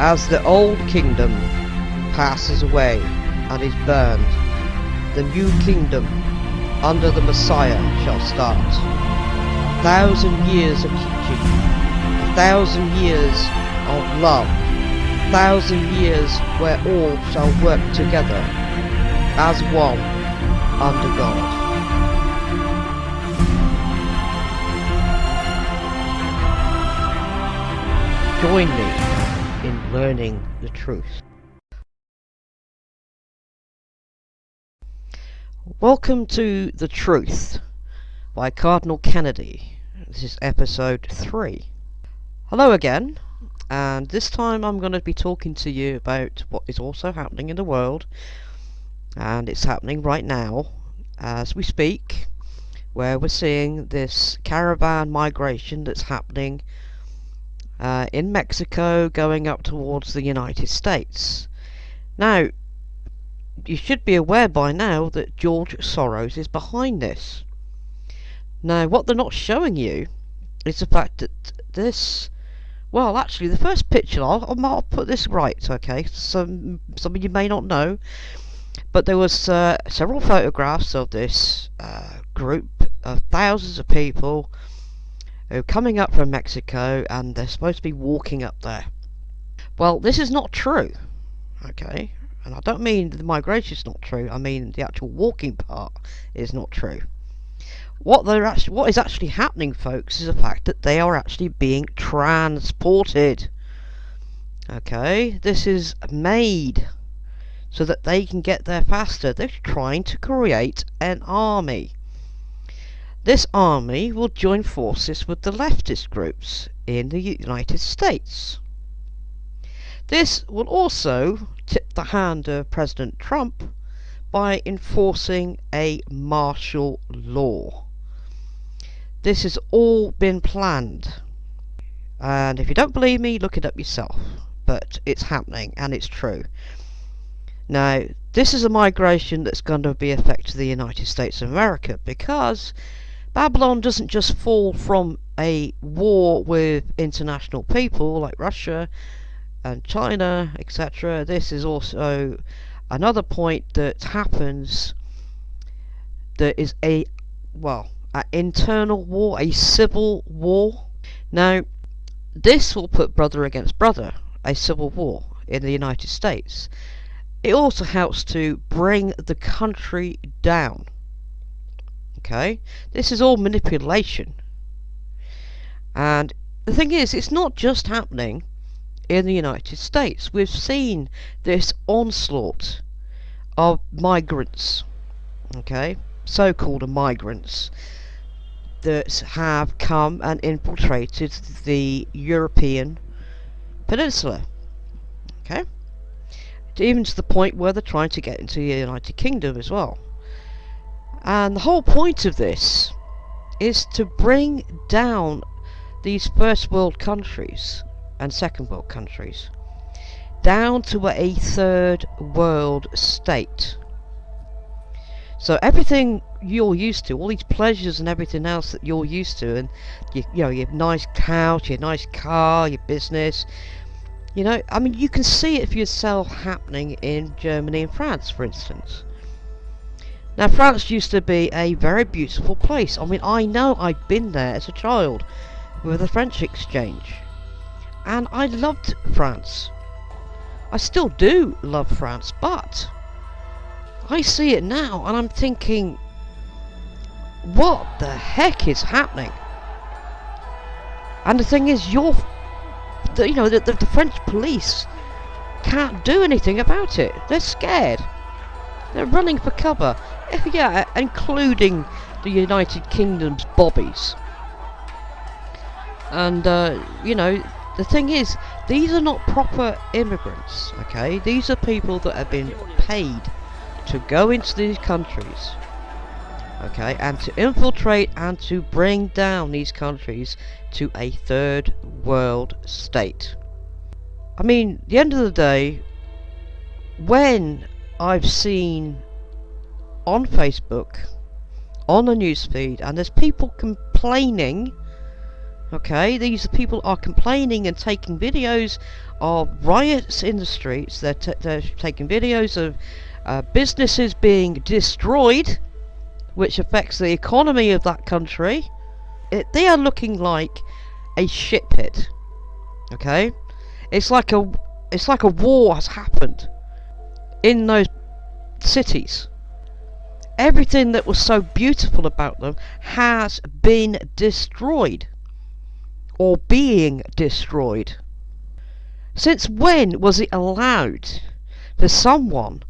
As the old kingdom passes away and is burned, the new kingdom under the Messiah shall start. 1,000 years of teaching, 1,000 years of love, 1,000 years where all shall work together as one under God. Join me in learning the truth. Welcome to The Truth by Cardinal Kennedy. This is episode 3. Hello again, and this time I'm going to be talking to you about what is also happening in the world, and it's happening right now as we speak, where we're seeing this caravan migration that's happening in Mexico going up towards the United States. Now, you should be aware by now that George Soros is behind this. Now, what they're not showing you is the fact that this... Well, actually, the first picture, I'll put this right, okay? Some of you may not know, but there was several photographs of this group of thousands of people who are coming up from Mexico, and they're supposed to be walking up there. Well, this is not true, okay? And I don't mean the migration's not true, I mean the actual walking part is not true. What is actually happening, folks, is the fact that they are actually being transported. Okay, this is made so that they can get there faster. They're trying to create an army. This army will join forces with the leftist groups in the United States. This will also tip the hand of President Trump by enforcing a martial law. This has all been planned, and if you don't believe me, look it up yourself, but it's happening and it's true. Now, this is a migration that's going to be affecting the United States of America, because Babylon doesn't just fall from a war with international people like Russia and China, etc. This is also another point that happens. There is an internal war, a civil war. Now, this will put brother against brother, a civil war in the United States. It also helps to bring the country down. Okay, this is all manipulation. And the thing is, it's not just happening in the United States. We've seen this onslaught of migrants, okay, so-called migrants, that have come and infiltrated the European peninsula, okay, even to the point where they're trying to get into the United Kingdom as well. And the whole point of this is to bring down these first world countries and second world countries down to a third world state. So everything you're used to, all these pleasures and everything else that you're used to, and your nice couch, your nice car, your business, I mean, you can see it for yourself happening in Germany and France, for instance. Now, France used to be a very beautiful place. I mean, I know I'd been there as a child with the French exchange, and I loved France. I still do love France, but I see it now and I'm thinking, what the heck is happening? And the thing is, the French police can't do anything about it. They're scared. They're running for cover. Yeah, including the United Kingdom's bobbies. And, the thing is, these are not proper immigrants, okay? These are people that have been paid to go into these countries, okay, and to infiltrate and to bring down these countries to a third world state. I mean, at the end of the day, when I've seen on Facebook, on the newsfeed, and there's people complaining Okay, these people are complaining and taking videos of riots in the streets. They're taking videos of businesses being destroyed, which affects the economy of that country. They are looking like a shit pit. Okay, it's like a war has happened in those cities. Everything that was so beautiful about them has been destroyed, or being destroyed. Since when was it allowed for someone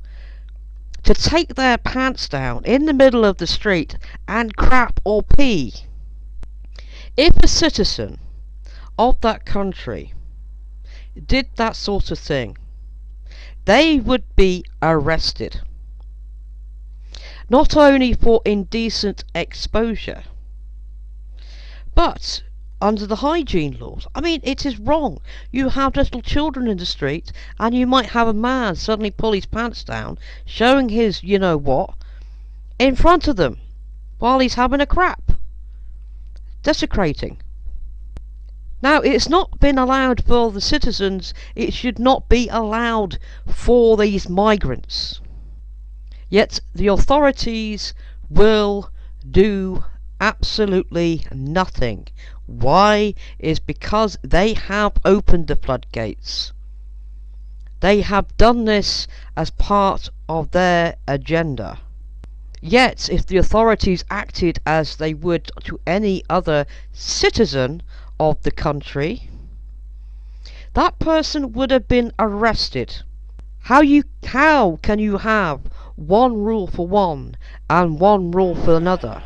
to take their pants down in the middle of the street and crap or pee? If a citizen of that country did that sort of thing, they would be arrested. Not only for indecent exposure, but under the hygiene laws. I mean, it is wrong. You have little children in the street, and you might have a man suddenly pull his pants down, showing his you-know-what, in front of them, while he's having a crap. Desecrating. Now, it's not been allowed for the citizens, it should not be allowed for these migrants. Yet the authorities will do absolutely nothing. Why? Is because they have opened the floodgates. They have done this as part of their agenda. Yet, if the authorities acted as they would to any other citizen of the country, that person would have been arrested. How can you have one rule for one and one rule for another?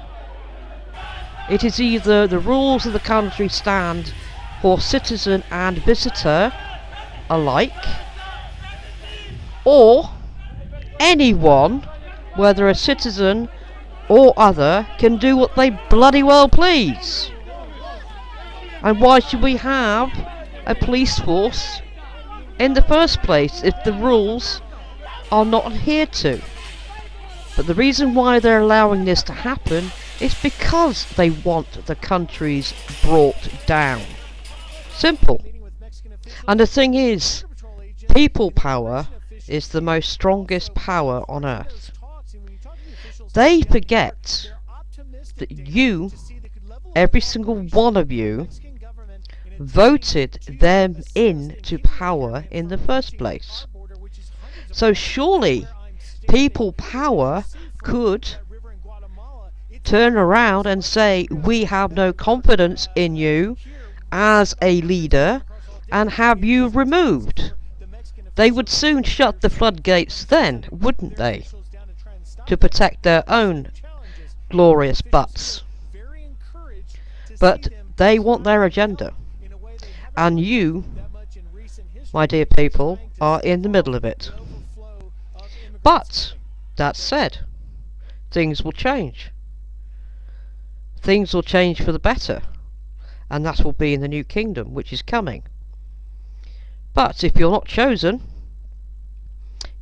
It is either the rules of the country stand for citizen and visitor alike, or anyone, whether a citizen or other, can do what they bloody well please. And why should we have a police force in the first place if the rules are not adhered to? But the reason why they're allowing this to happen is because they want the countries brought down. Simple. And the thing is, people power is the most strongest power on earth. They forget that you, every single one of you, voted them into power in the first place. So surely people power could turn around and say, we have no confidence in you as a leader, and have you removed. They would soon shut the floodgates then, wouldn't they? To protect their own glorious butts. But they want their agenda. And you, my dear people, are in the middle of it. But, that said, things will change. Things will change for the better. And that will be in the new kingdom, which is coming. But if you're not chosen,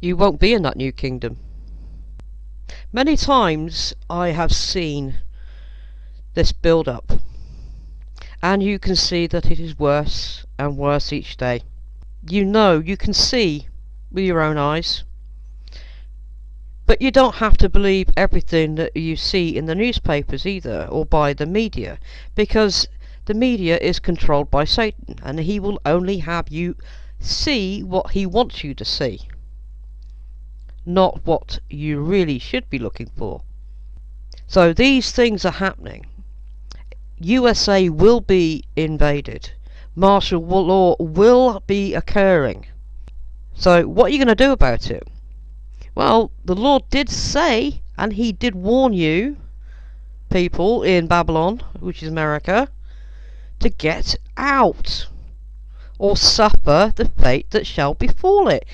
you won't be in that new kingdom. Many times I have seen this build up, and you can see that it is worse and worse each day. You know, you can see with your own eyes. But you don't have to believe everything that you see in the newspapers either, or by the media, because the media is controlled by Satan, and he will only have you see what he wants you to see, not what you really should be looking for. So these things are happening. USA will be invaded. Martial law will be occurring. So what are you going to do about it? Well, the Lord did say, and he did warn you, people in Babylon, which is America, to get out, or suffer the fate that shall befall it.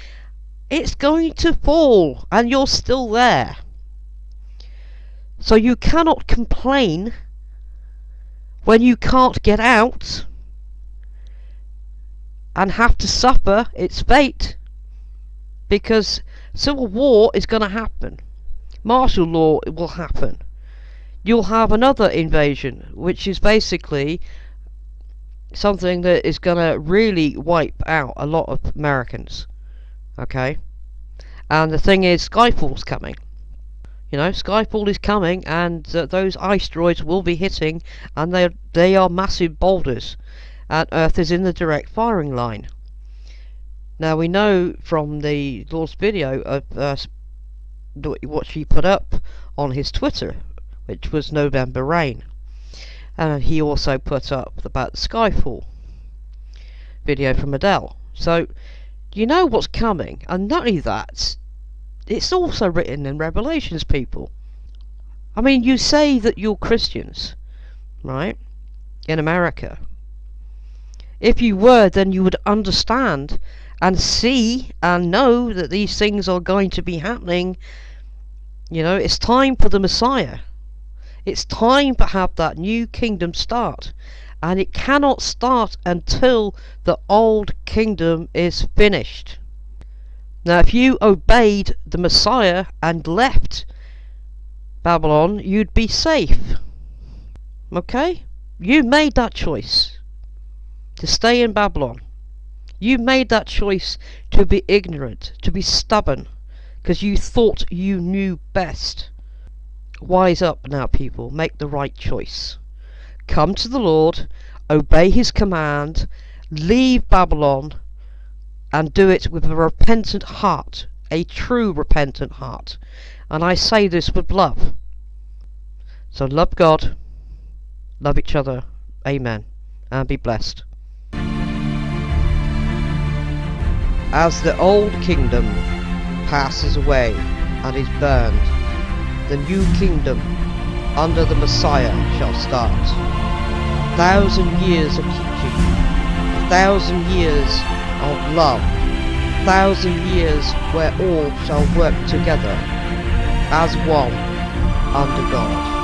It's going to fall, and you're still there. So you cannot complain when you can't get out and have to suffer its fate, because civil war is going to happen. Martial law will happen. You'll have another invasion, which is basically something that is gonna really wipe out a lot of Americans. Okay? And the thing is, Skyfall's coming. You know, Skyfall is coming, and those asteroids will be hitting, and they are massive boulders, and Earth is in the direct firing line. Now we know from the Lord's video of what she put up on his Twitter, which was November Rain, and he also put up about the Skyfall video from Adele. So you know what's coming, and not only that, it's also written in Revelations, people. I mean, you say that you're Christians, right? In America. If you were, then you would understand and see and know that these things are going to be happening. You know, it's time for the Messiah. It's time to have that new kingdom start. And it cannot start until the old kingdom is finished. Now, if you obeyed the Messiah and left Babylon, you'd be safe. Okay? You made that choice to stay in Babylon. You made that choice to be ignorant, to be stubborn, because you thought you knew best. Wise up now, people. Make the right choice. Come to the Lord, obey his command, leave Babylon, and do it with a repentant heart, a true repentant heart. And I say this with love. So love God, love each other, amen, and be blessed. As the old kingdom passes away and is burned, the new kingdom under the Messiah shall start. 1,000 years of teaching, 1,000 years of love, 1,000 years where all shall work together as one under God.